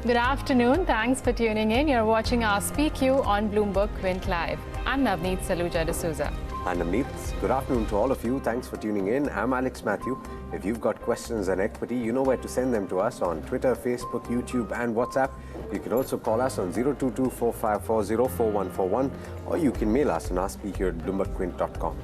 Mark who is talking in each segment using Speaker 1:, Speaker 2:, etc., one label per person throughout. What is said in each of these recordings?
Speaker 1: Good afternoon. Thanks for tuning in. You're watching our Speak You on Bloomberg Quint Live. I'm Navneet Saluja D'Souza.
Speaker 2: And Navneet, good afternoon to all of you. Thanks for tuning in. I'm Alex Matthew. If you've got questions on equity, you know where to send them to us on Twitter, Facebook, YouTube and WhatsApp. You can also call us on 022-454-04141 or you can mail us on ourspeakyou@bloombergquint.com.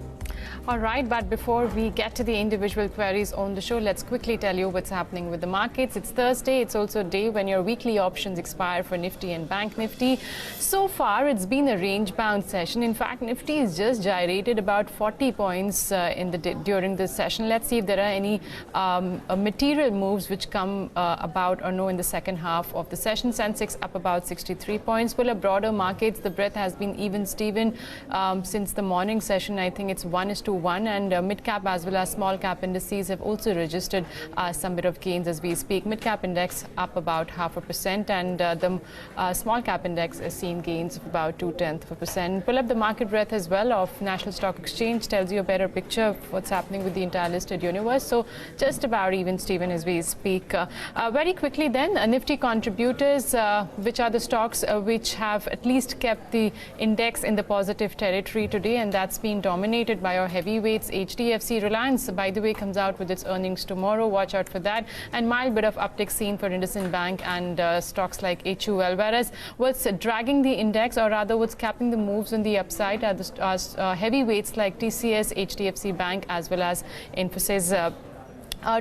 Speaker 1: All right, but before we get to the individual queries on the show, let's quickly tell you what's happening with the markets. It's Thursday. It's also a day when your weekly options expire for Nifty and Bank Nifty. So far, it's been a range-bound session. In fact, Nifty has just gyrated about 40 points during this session. Let's see if there are any material moves which come about or no in the second half of the session. Sensex up about 63 points. For broader markets, the breadth has been even-steven since the morning session. I think it's 1:1, and mid-cap as well as small-cap indices have also registered some bit of gains as we speak. Mid-cap index up about 0.5%, and the small-cap index has seen gains of about 0.2%. Pull up the market breadth as well of National Stock Exchange, tells you a better picture of what's happening with the entire listed universe. So just about even, Stephen, as we speak. Very quickly then, Nifty contributors, which are the stocks which have at least kept the index in the positive territory today, and that's been dominated by our heavyweights. HDFC Reliance, by the way, comes out with its earnings tomorrow. Watch out for that. And mild bit of uptick seen for IndusInd Bank and stocks like HUL. Whereas what's dragging the index, or rather what's capping the moves on the upside, are the heavyweights like TCS, HDFC Bank, as well as Infosys.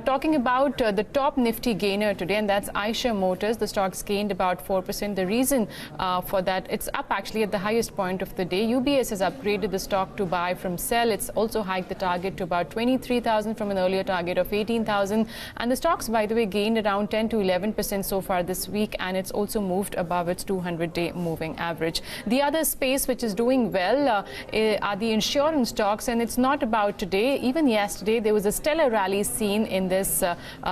Speaker 1: Talking about the top Nifty gainer today, and that's Eicher Motors. The stock's gained about 4%. The reason for that, it's up actually at the highest point of the day. UBS has upgraded the stock to buy from sell. It's also hiked the target to about 23,000 from an earlier target of 18,000. And the stock's, by the way, gained around 10 to 11% so far this week, and it's also moved above its 200-day moving average. The other space which is doing well are the insurance stocks, and it's not about today. Even yesterday, there was a stellar rally seen in this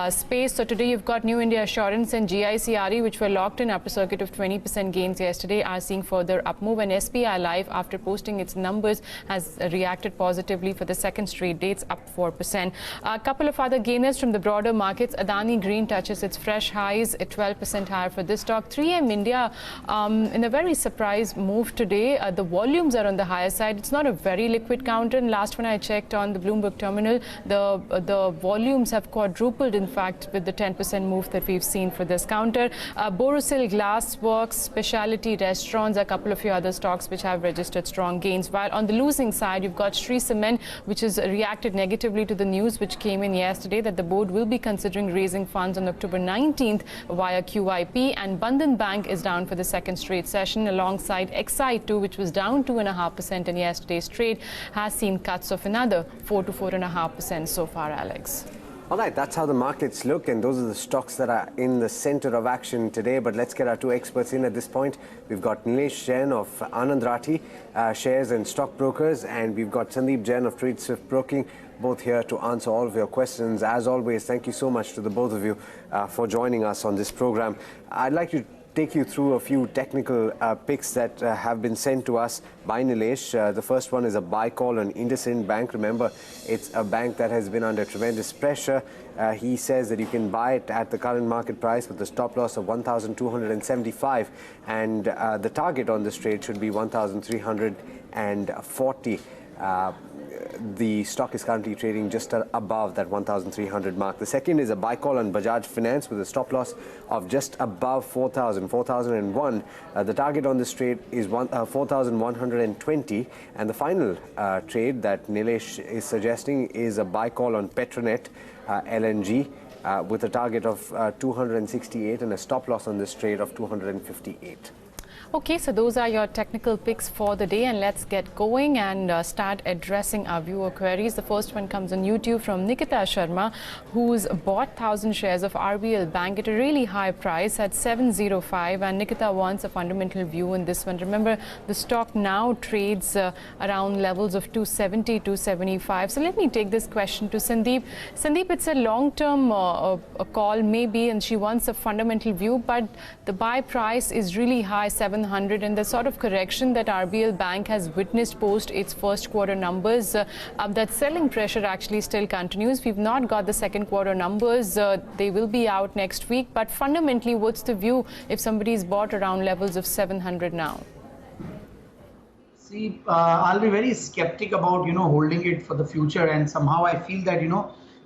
Speaker 1: space. So today you've got New India Assurance and GICRE, which were locked in upper circuit of 20% gains yesterday, are seeing further up move. And SBI Life, after posting its numbers, has reacted positively for the second straight day. It's up 4%. A couple of other gainers from the broader markets. Adani Green touches its fresh highs at 12% higher for this stock. 3M India in a very surprise move today. The volumes are on the higher side. It's not a very liquid counter, and last when I checked on the Bloomberg terminal, the volumes have quadrupled, in fact, with the 10% move that we've seen for this counter. Borosil Glassworks, Specialty Restaurants, a couple of your other stocks which have registered strong gains. While on the losing side, you've got Shree Cement, which has reacted negatively to the news which came in yesterday that the board will be considering raising funds on October 19th via QIP. And Bandhan Bank is down for the second straight session, alongside XI2, which was down 2.5% in yesterday's trade, has seen cuts of another 4 to 4.5% so far, Alex.
Speaker 2: All right, that's how the markets look, and those are the stocks that are in the center of action today. But let's get our two experts in at this point. We've got Nilesh Jain of Anand Rathi Shares and Stockbrokers, and we've got Sandeep Jain of TradeSwift Broking, both here to answer all of your questions. As always, thank you so much to the both of you for joining us on this program. I'd like to take you through a few technical picks that have been sent to us by Nilesh. The first one is a buy call on IndusInd Bank. Remember, it's a bank that has been under tremendous pressure. He says that you can buy it at the current market price with a stop loss of 1,275, and the target on this trade should be 1,340. The stock is currently trading just above that 1,300 mark. The second is a buy call on Bajaj Finance with a stop loss of just above 4,001. The target on this trade is 4,120. And the final trade that Nilesh is suggesting is a buy call on Petronet LNG with a target of 268 and a stop loss on this trade of 258.
Speaker 1: Okay, so those are your technical picks for the day, and let's get going and start addressing our viewer queries. The first one comes on YouTube from Nikita Sharma, who's bought 1,000 shares of RBL Bank at a really high price at 705, and Nikita wants a fundamental view in this one. Remember, the stock now trades around levels of 270, 275. So let me take this question to Sandeep. Sandeep, it's a long-term call maybe, and she wants a fundamental view, but the buy price is really high, 700, and the sort of correction that RBL Bank has witnessed post its first quarter numbers, that selling pressure actually still continues. We've not got the second quarter numbers. They will be out next week. But fundamentally, what's the view if somebody's bought around levels of 700 now?
Speaker 3: See, I'll be very skeptic about, holding it for the future. And somehow I feel that,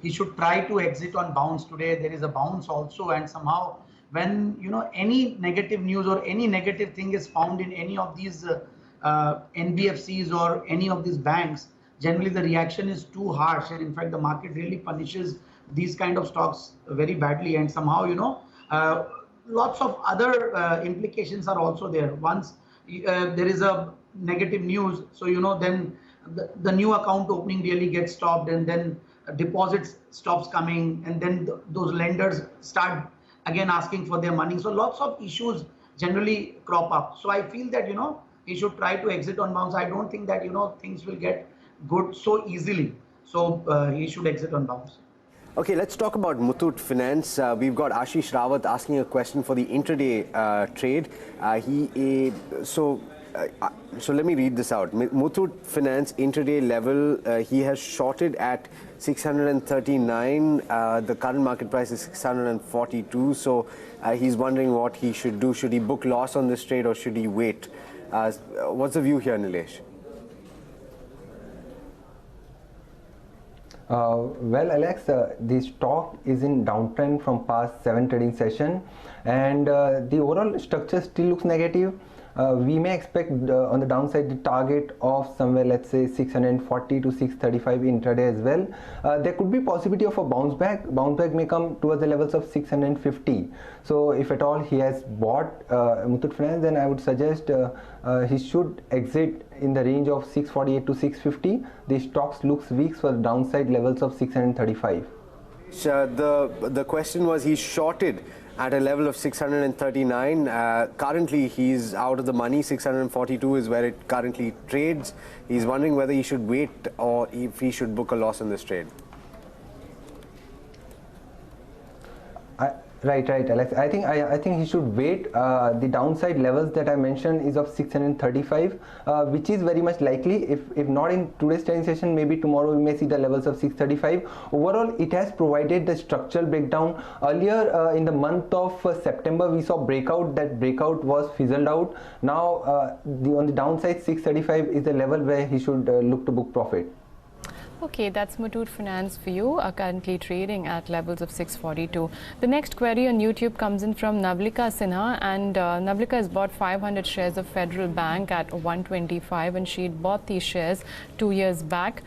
Speaker 3: he should try to exit on bounce today. There is a bounce also. And somehow when, any negative news or any negative thing is found in any of these NBFCs or any of these banks, generally the reaction is too harsh. And in fact, the market really punishes these kind of stocks very badly. And somehow, lots of other implications are also there. Once there is a negative news, so then the new account opening really gets stopped, and then deposits stops coming, and then those lenders start again asking for their money. So lots of issues generally crop up. So I feel that he should try to exit on bounce. I don't think that things will get good so easily. So he should exit on bounce.
Speaker 2: Okay, let's talk about Muthoot Finance. We've got Ashish Rawat asking a question for the intraday trade. So let me read this out. Muthoot Finance intraday level, he has shorted at 639. The current market price is 642. So he's wondering what he should do. Should he book loss on this trade or should he wait? What's the view here, Nilesh?
Speaker 4: Well, Alex, the stock is in downtrend from past 7 trading session, and the overall structure still looks negative. We may expect on the downside the target of somewhere, let's say 640 to 635 intraday as well. There could be possibility of a bounce back. Bounce back may come towards the levels of 650. So if at all he has bought Muthoot Finance, then I would suggest he should exit in the range of 648 to 650. The stocks looks weak for the downside levels of 635.
Speaker 2: The question was he's shorted at a level of 639. Currently, he's out of the money. 642 is where it currently trades. He's wondering whether he should wait or if he should book a loss in this trade.
Speaker 4: Right, Alex. I think he should wait. The downside levels that I mentioned is of 635, which is very much likely. If not in today's trading session, maybe tomorrow we may see the levels of 635. Overall, it has provided the structural breakdown. Earlier in the month of September, we saw breakout. That breakout was fizzled out. Now, on the downside, 635 is the level where he should look to book profit.
Speaker 1: Okay, that's Muthoot Finance for you, currently trading at levels of 642. The next query on YouTube comes in from Navlika Sinha, and Navlika has bought 500 shares of Federal Bank at 125, and she had bought these shares 2 years back.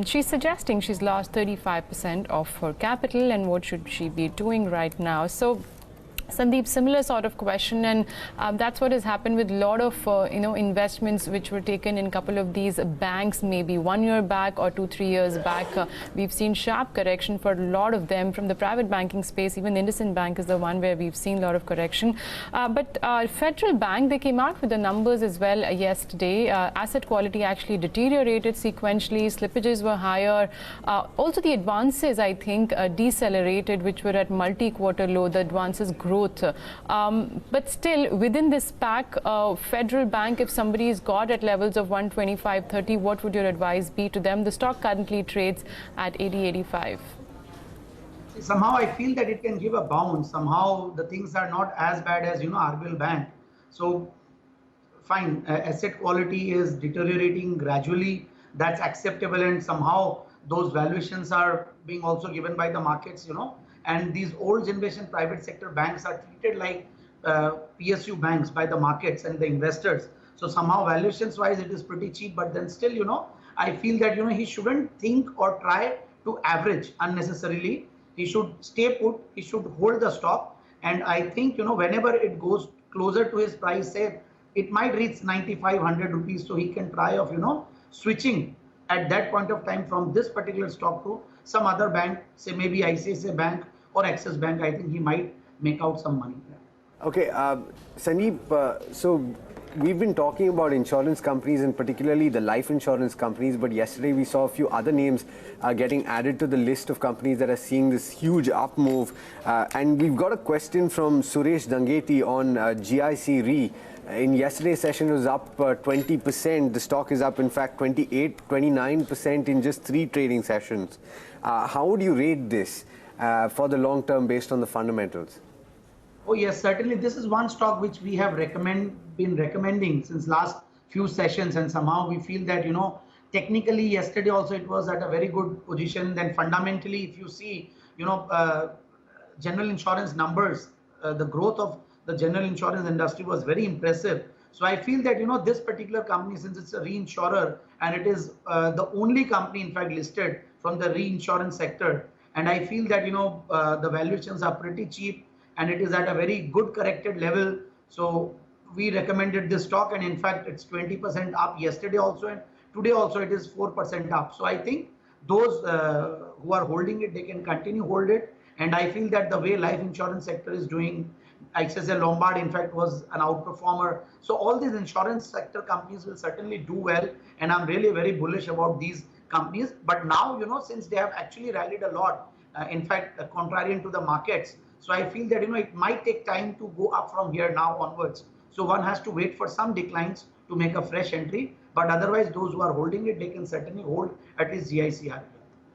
Speaker 1: She's suggesting she's lost 35% of her capital, and what should she be doing right now? So Sandeep, similar sort of question, and that's what has happened with a lot of investments which were taken in a couple of these banks, maybe 1 year back or 2-3 years back. We've seen sharp correction for a lot of them from the private banking space. Even IndusInd Bank is the one where we've seen a lot of correction. But Federal Bank, they came out with the numbers as well yesterday. Asset quality actually deteriorated sequentially. Slippages were higher. Also, the advances, I think, decelerated, which were at multi-quarter low. The advances growth. But still, within this pack, Federal Bank, if somebody's got at levels of 125.30, what would your advice be to them? The stock currently trades at 80.85.
Speaker 3: Somehow I feel that it can give a bounce. Somehow the things are not as bad as RBL Bank. So fine, asset quality is deteriorating gradually. That's acceptable, and somehow those valuations are being also given by the markets, And these old generation private sector banks are treated like PSU banks by the markets and the investors. So somehow valuations wise, it is pretty cheap. But then still, I feel that, he shouldn't think or try to average unnecessarily. He should stay put. He should hold the stock. And I think, whenever it goes closer to his price, say it might reach 9,500 rupees. So he can try of, switching at that point of time from this particular stock to some other bank, say maybe ICICI Bank or Axis Bank. I think he might make out some money there.
Speaker 2: Okay, Sandeep, so we've been talking about insurance companies and particularly the life insurance companies, but yesterday we saw a few other names getting added to the list of companies that are seeing this huge up move. And we've got a question from Suresh Dangeti on GIC Re. In yesterday's session, it was up 20%. The stock is up, in fact, 29% in just 3 trading sessions. How would you rate this for the long term based on the fundamentals?
Speaker 3: Oh yes, certainly. This is one stock which we have been recommending since last few sessions, and somehow we feel that technically yesterday also it was at a very good position. Then fundamentally, if you see general insurance numbers, the growth of the general insurance industry was very impressive. So I feel that this particular company, since it's a reinsurer and it is the only company in fact listed from the reinsurance sector, and I feel that the valuations are pretty cheap and it is at a very good corrected level. So we recommended this stock, and in fact it's 20% up yesterday also, and today also it is 4% up. So I think those who are holding it, they can continue hold it. And I feel that the way life insurance sector is doing, ICICI Lombard in fact was an outperformer. So all these insurance sector companies will certainly do well, and I'm really very bullish about these companies. But now since they have actually rallied a lot, in fact contrarian to the markets, so I feel that it might take time to go up from here now onwards. So one has to wait for some declines to make a fresh entry. But otherwise, those who are holding it, they can certainly hold at least GICR.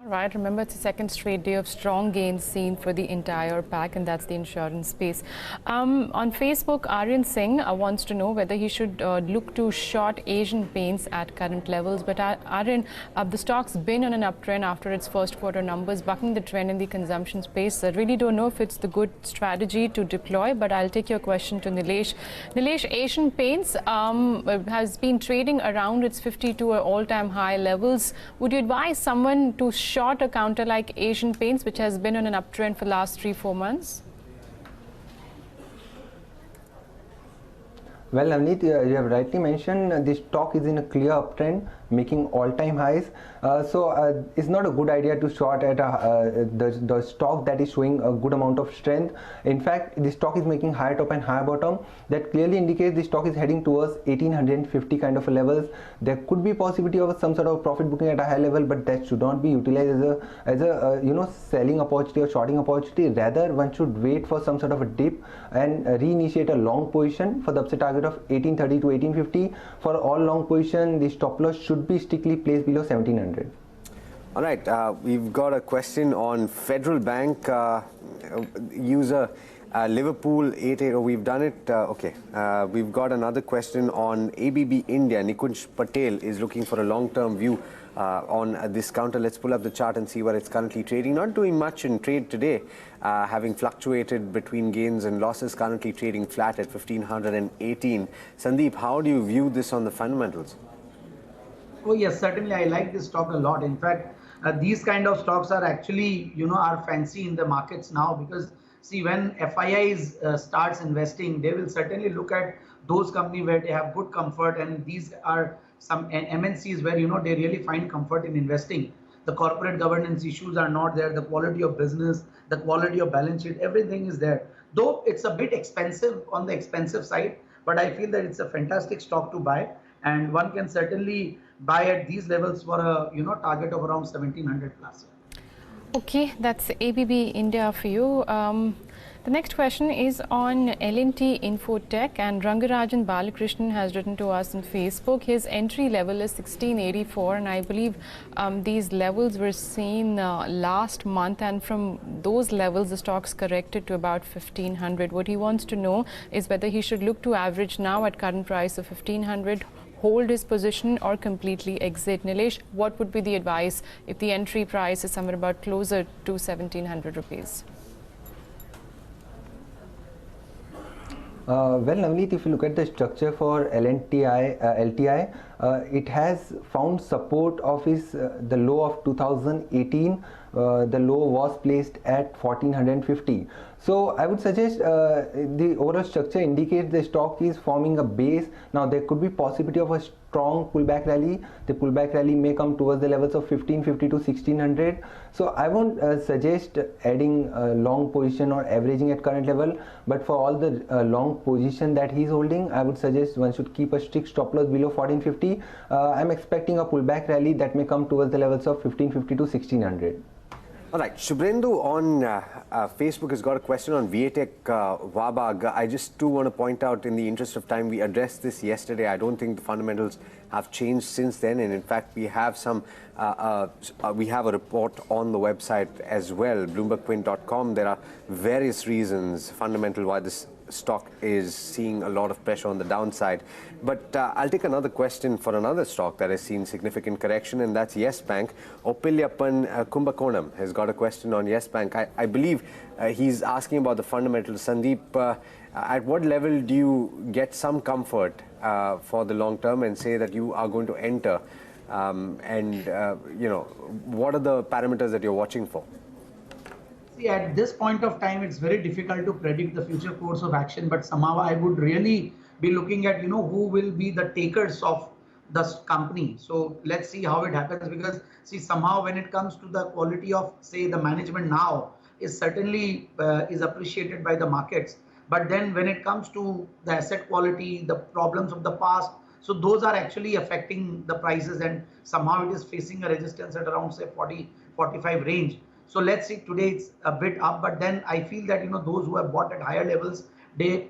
Speaker 1: All right, remember it's the second straight day of strong gains seen for the entire pack, and that's the insurance space. On Facebook, Aryan Singh wants to know whether he should look to short Asian Paints at current levels. But Aryan, the stock's been on an uptrend after its first quarter numbers, bucking the trend in the consumption space. I really don't know if it's the good strategy to deploy, but I'll take your question to Nilesh. Nilesh, Asian Paints has been trading around its 52 all-time high levels. Would you advise someone to short a counter like Asian Paints, which has been on an uptrend for the last 3-4 months?
Speaker 4: Well, Navneet, you have rightly mentioned this stock is in a clear uptrend, making all-time highs. So it's not a good idea to short at the stock that is showing a good amount of strength. In fact, the stock is making higher top and higher bottom. That clearly indicates the stock is heading towards 1850 kind of levels. There could be possibility of some sort of profit booking at a high level, but that should not be utilized as a selling opportunity or shorting opportunity. Rather, one should wait for some sort of a dip and reinitiate a long position for the upside target of 1830 to 1850. For all long position, the stop loss should be strictly placed below 1700.
Speaker 2: All right, we've got a question on Federal Bank user Liverpool 880. We've done it. Okay. We've got another question on ABB India. Nikunj Patel is looking for a long-term view on this counter. Let's pull up the chart and see where it's currently trading. Not doing much in trade today, having fluctuated between gains and losses, currently trading flat at 1518. Sandeep, how do you view this on the fundamentals?
Speaker 3: Oh yes, certainly I like this stock a lot. In fact, these kind of stocks are actually, are fancy in the markets now, because see, when FIIs starts investing, they will certainly look at those companies where they have good comfort, and these are some MNCs where, they really find comfort in investing. The corporate governance issues are not there, the quality of business, the quality of balance sheet, everything is there. Though it's a bit expensive on the expensive side, but I feel that it's a fantastic stock to buy, and one can certainly buy at these levels for a target of around 1700 plus.
Speaker 1: Okay, that's ABB India for you. The next question is on L&T Infotech, and Rangarajan Balakrishnan has written to us on Facebook. His entry level is 1684, and I believe these levels were seen last month, and from those levels the stock's corrected to about 1500. What he wants to know is whether he should look to average now at current price of 1500, hold his position, or completely exit. Nilesh, what would be the advice if the entry price is somewhere about closer to 1700 rupees?
Speaker 4: Well, Navneet, if you look at the structure for LTI, it has found support of the low of 2018. The low was placed at 1450. So I would suggest the overall structure indicates the stock is forming a base. Now there could be possibility of a strong pullback rally. The pullback rally may come towards the levels of 1550 to 1600. So I won't suggest adding a long position or averaging at current level, but for all the long position that he's holding, I would suggest one should keep a strict stop loss below 1450. I'm expecting a pullback rally that may come towards the levels of 1550 to 1600.
Speaker 2: All right, Shubrendu on Facebook has got a question on Viatech Wabag. I just do want to point out, in the interest of time, we addressed this yesterday. I don't think the fundamentals have changed since then, and in fact, we have we have a report on the website as well, BloombergQuint.com. There are various reasons, fundamental, why this stock is seeing a lot of pressure on the downside. But I'll take another question for another stock that has seen significant correction, and that's Yes Bank. Opilyapan Kumbakonam has got a question on Yes Bank. I believe he's asking about the fundamentals. Sandeep, at what level do you get some comfort for the long term and say that you are going to enter? What are the parameters that you're watching for?
Speaker 3: See, at this point of time, it's very difficult to predict the future course of action, but somehow I would really be looking at, who will be the takers of this company. So let's see how it happens, because see, somehow when it comes to the quality of, say, the management now is certainly is appreciated by the markets. But then when it comes to the asset quality, the problems of the past, so those are actually affecting the prices, and somehow it is facing a resistance at around, say, 40, 45 range. So let's see, today it's a bit up, but then I feel that, those who have bought at higher levels, they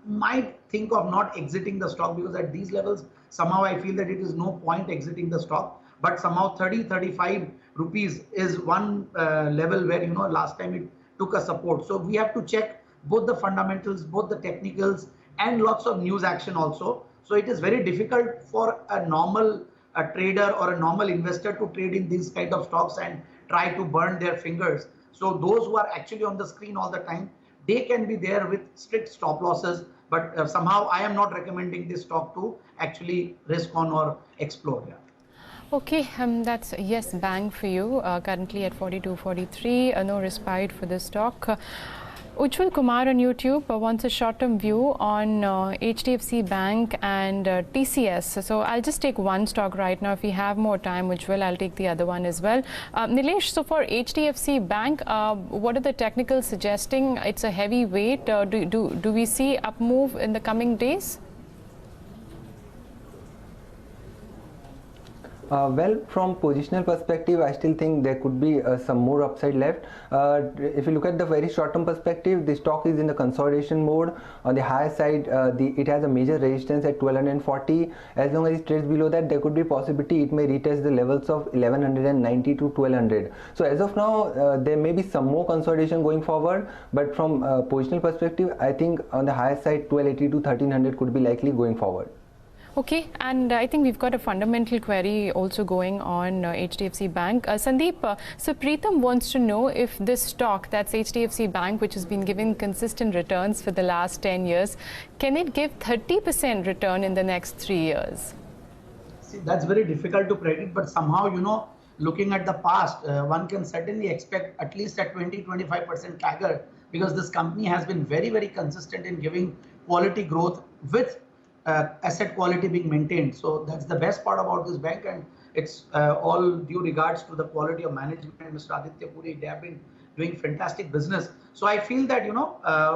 Speaker 3: might think of not exiting the stock, because at these levels, somehow I feel that it is no point exiting the stock. But somehow 30-35 rupees is one level where, last time it took a support. So we have to check both the fundamentals, both the technicals, and lots of news action also. So it is very difficult for a normal trader or a normal investor to trade in these kind of stocks and try to burn their fingers. So those who are actually on the screen all the time, they can be there with strict stop losses, but somehow I am not recommending this stock to actually risk on or explore. Yeah.
Speaker 1: Okay, that's Yes Bank for you, currently at 42.43, no respite for this stock. Ujjwal Kumar on YouTube wants a short-term view on HDFC Bank and TCS. So I'll just take one stock right now. If we have more time, Ujjwal, I'll take the other one as well. Nilesh, so for HDFC Bank, what are the technicals suggesting? It's a heavy weight. Do we see up move in the coming days?
Speaker 4: Well, from positional perspective, I still think there could be some more upside left. If you look at the very short-term perspective, the stock is in the consolidation mode. On the higher side, it has a major resistance at 1240. As long as it trades below that, there could be possibility it may retest the levels of 1190 to 1200. So as of now, there may be some more consolidation going forward. But from positional perspective, I think on the higher side, 1280 to 1300 could be likely going forward.
Speaker 1: Okay, and I think we've got a fundamental query also going on HDFC Bank. Sandeep, so Preetham wants to know if this stock, that's HDFC Bank, which has been giving consistent returns for the last 10 years, can it give 30% return in the next 3 years?
Speaker 3: See, that's very difficult to predict, but somehow, looking at the past, one can certainly expect at least a 20-25% CAGR, because this company has been very, very consistent in giving quality growth with asset quality being maintained. So that's the best part about this bank, and it's all due regards to the quality of management. Mr. Aditya Puri, they have been doing fantastic business. So I feel that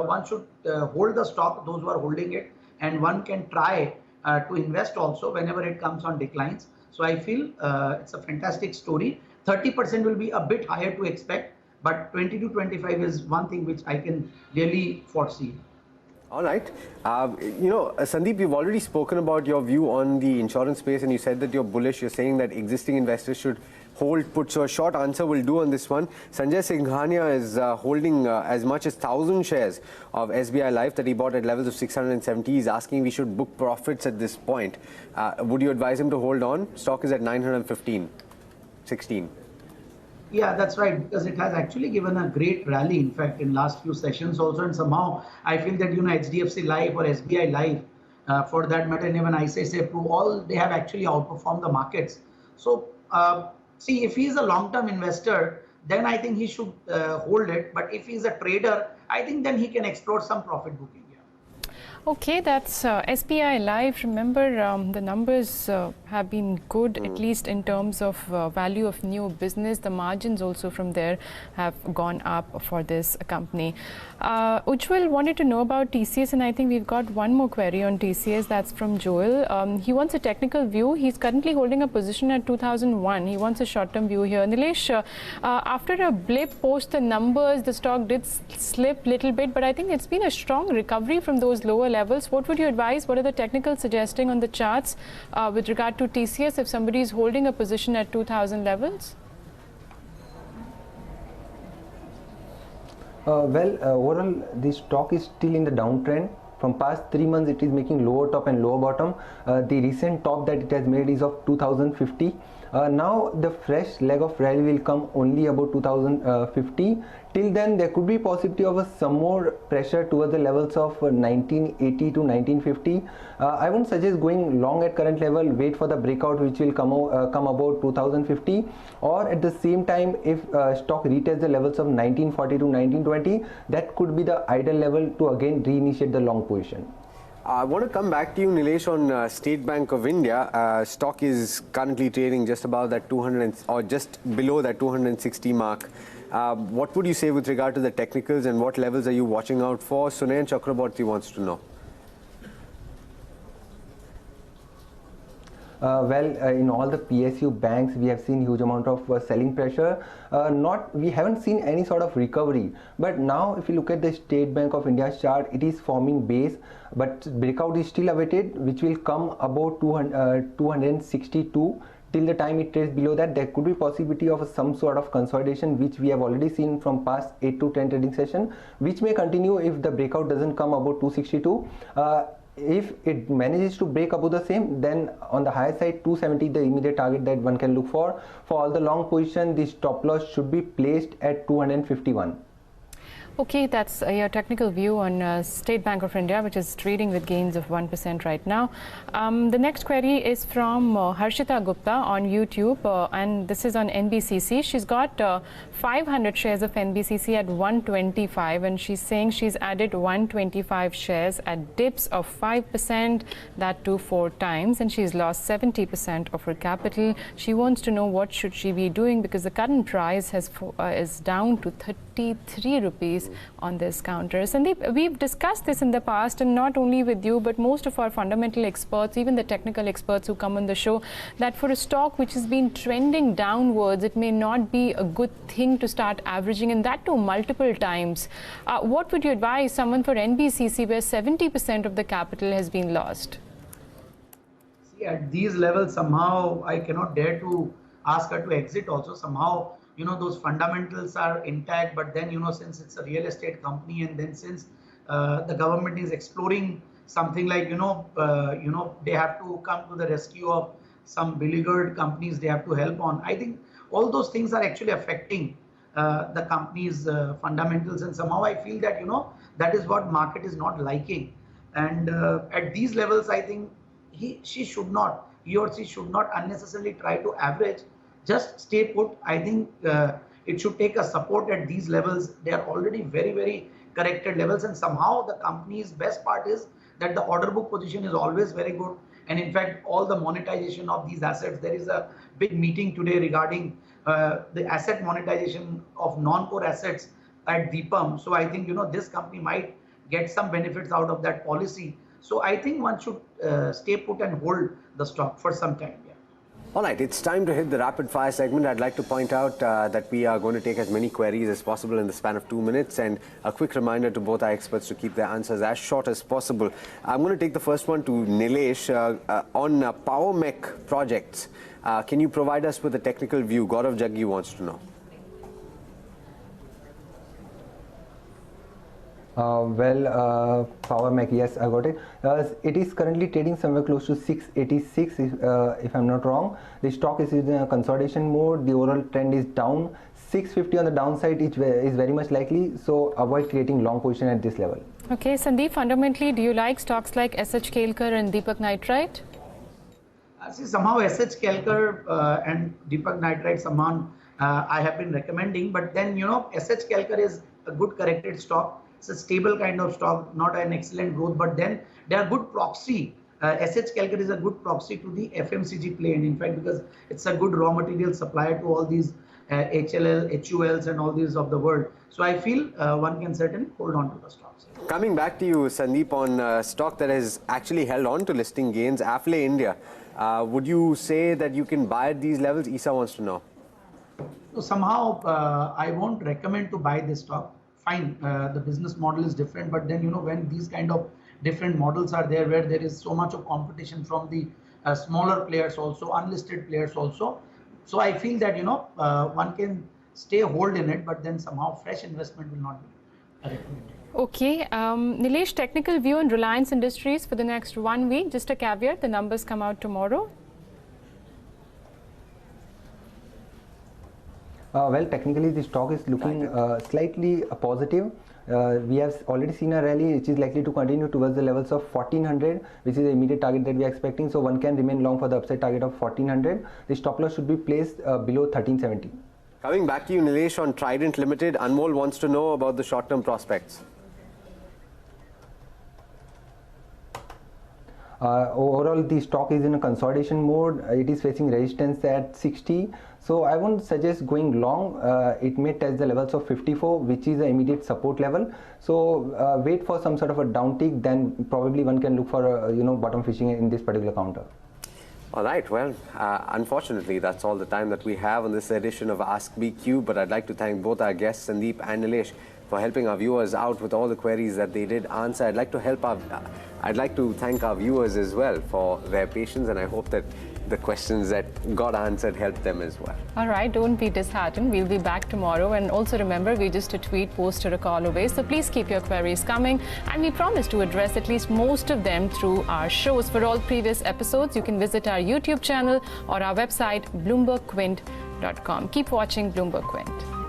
Speaker 3: one should hold the stock, those who are holding it, and one can try to invest also whenever it comes on declines. So I feel it's a fantastic story. 30% will be a bit higher to expect, but 20 to 25 is one thing which I can really foresee.
Speaker 2: All right. Sandeep, you've already spoken about your view on the insurance space, and you said that you're bullish. You're saying that existing investors should hold put. So a short answer will do on this one. Sanjay Singhania is holding as much as 1,000 shares of SBI Life that he bought at levels of 670. He's asking we should book profits at this point. Would you advise him to hold on? Stock is at 915, 16.
Speaker 3: Yeah, that's right, because it has actually given a great rally, in fact, in last few sessions also, and somehow I feel that, HDFC Life or SBI Life For that matter, even ICICI Pru, all they have actually outperformed the markets. So see, if he's a long-term investor, then I think he should hold it. But if he's a trader, I think then he can explore some profit booking.
Speaker 1: Okay, that's SBI Live. Remember, the numbers have been good, at least in terms of value of new business. The margins also from there have gone up for this company. Ujjwal wanted to know about TCS, and I think we've got one more query on TCS. That's from Joel. He wants a technical view. He's currently holding a position at 2001. He wants a short-term view here. Nilesh, after a blip post the numbers, the stock did slip a little bit, but I think it's been a strong recovery from those lower levels. What would you advise? What are the technicals suggesting on the charts with regard to TCS if somebody is holding a position at 2000 levels?
Speaker 4: Overall, the stock is still in the downtrend. From past 3 months, it is making lower top and lower bottom. The recent top that it has made is of 2050. Now the fresh leg of rally will come only about 2050. Till then, there could be possibility of some more pressure towards the levels of 1980 to 1950. I wouldn't suggest going long at current level. Wait for the breakout which will come about 2050, or at the same time, if stock reaches the levels of 1940 to 1920, that could be the ideal level to again reinitiate the long position.
Speaker 2: I want to come back to you, Nilesh, on State Bank of India. Stock is currently trading just above that 200 or just below that 260 mark. What would you say with regard to the technicals, and what levels are you watching out for? Sunayan Chakraborty wants to know.
Speaker 4: In all the PSU banks, we have seen huge amount of selling pressure. We haven't seen any sort of recovery. But now, if you look at the State Bank of India's chart, it is forming base, but breakout is still awaited, which will come about 262. Till the time it trades below that, there could be possibility of some sort of consolidation, which we have already seen from past 8 to 10 trading session, which may continue if the breakout doesn't come about 262. If it manages to break above the same, then on the higher side 270 the immediate target that one can look for. For all the long position, the stop loss should be placed at 251.
Speaker 1: Okay, that's your technical view on State Bank of India, which is trading with gains of 1% right now. The next query is from Harshita Gupta on YouTube, and this is on NBCC. She's got 500 shares of NBCC at 125, and she's saying she's added 125 shares at dips of 5%, that too 4 times, and she's lost 70% of her capital. She wants to know what should she be doing, because the current price is down to 33 rupees on this counter. Sandeep, we've discussed this in the past, and not only with you, but most of our fundamental experts, even the technical experts who come on the show, that for a stock which has been trending downwards, it may not be a good thing to start averaging, and that too multiple times. What would you advise someone for NBCC where 70% of the capital has been lost?
Speaker 3: See, at these levels, somehow I cannot dare to ask her to exit also. Somehow, those fundamentals are intact, but then, since it's a real estate company, and then since the government is exploring something like, they have to come to the rescue of some beleaguered companies, they have to help on. I think all those things are actually affecting the company's fundamentals, and somehow I feel that, that is what market is not liking. And at these levels, I think he or she should not unnecessarily try to average. Just stay put. I think it should take a support at these levels. They are already very, very corrected levels, and somehow the company's best part is that the order book position is always very good. And in fact, all the monetization of these assets, there is a big meeting today regarding the asset monetization of non-core assets at Deepam. So I think, this company might get some benefits out of that policy. So I think one should stay put and hold the stock for some time.
Speaker 2: All right, it's time to hit the rapid fire segment. I'd like to point out that we are going to take as many queries as possible in the span of 2 minutes, and a quick reminder to both our experts to keep their answers as short as possible. I'm going to take the first one to Nilesh on Power Mech projects. Can you provide us with a technical view? Gaurav Jaggi wants to know.
Speaker 4: Power Mech, yes, I got it. It is currently trading somewhere close to 686, if I'm not wrong. The stock is in a consolidation mode. The overall trend is down. 650 on the downside is very much likely, so avoid creating long position at this level.
Speaker 1: Okay, Sandeep, fundamentally, do you like stocks like SH Kelkar and Deepak Nitrite?
Speaker 3: See, somehow SH Kelkar and Deepak Nitrite, somehow I have been recommending, but then, SH Kelkar is a good corrected stock. It's a stable kind of stock, not an excellent growth, but then they are good proxy. SH Kelkar is a good proxy to the FMCG play, and in fact, because it's a good raw material supplier to all these HLL, HULs and all these of the world. So I feel one can certainly hold on to the stocks.
Speaker 2: Coming back to you, Sandeep, on stock that has actually held on to listing gains, Affle India. Would you say that you can buy at these levels? Isa wants to know.
Speaker 3: So somehow I won't recommend to buy this stock. Fine, the business model is different, but then when these kind of different models are there, where there is so much of competition from the smaller players also, unlisted players also. So I feel that one can stay hold in it, but then somehow fresh investment will not be recommended.
Speaker 1: Okay, Nilesh, technical view on Reliance Industries for the next 1 week. Just a caveat, the numbers come out tomorrow.
Speaker 4: Well, technically the stock is looking slightly positive. We have already seen a rally which is likely to continue towards the levels of 1400, which is the immediate target that we are expecting. So one can remain long for the upside target of 1400. The stop loss should be placed below 1370.
Speaker 2: Coming back to you, Nilesh, on Trident Limited, Anmol wants to know about the short-term prospects.
Speaker 4: Overall, the stock is in a consolidation mode. It is facing resistance at 60. So I won't suggest going long. It may test the levels of 54, which is the immediate support level. So wait for some sort of a downtick. Then probably one can look for bottom fishing in this particular counter.
Speaker 2: All right, well, unfortunately, that's all the time that we have on this edition of Ask BQ. But I'd like to thank both our guests, Sandeep and Nilesh, for helping our viewers out with all the queries that they did answer. I'd like to thank our viewers as well for their patience, and I hope that the questions that got answered helped them as well.
Speaker 1: All right, don't be disheartened. We'll be back tomorrow. And also remember, we're just a tweet, post, or a call away. So please keep your queries coming. And we promise to address at least most of them through our shows. For all previous episodes, you can visit our YouTube channel or our website, bloombergquint.com. Keep watching Bloomberg Quint.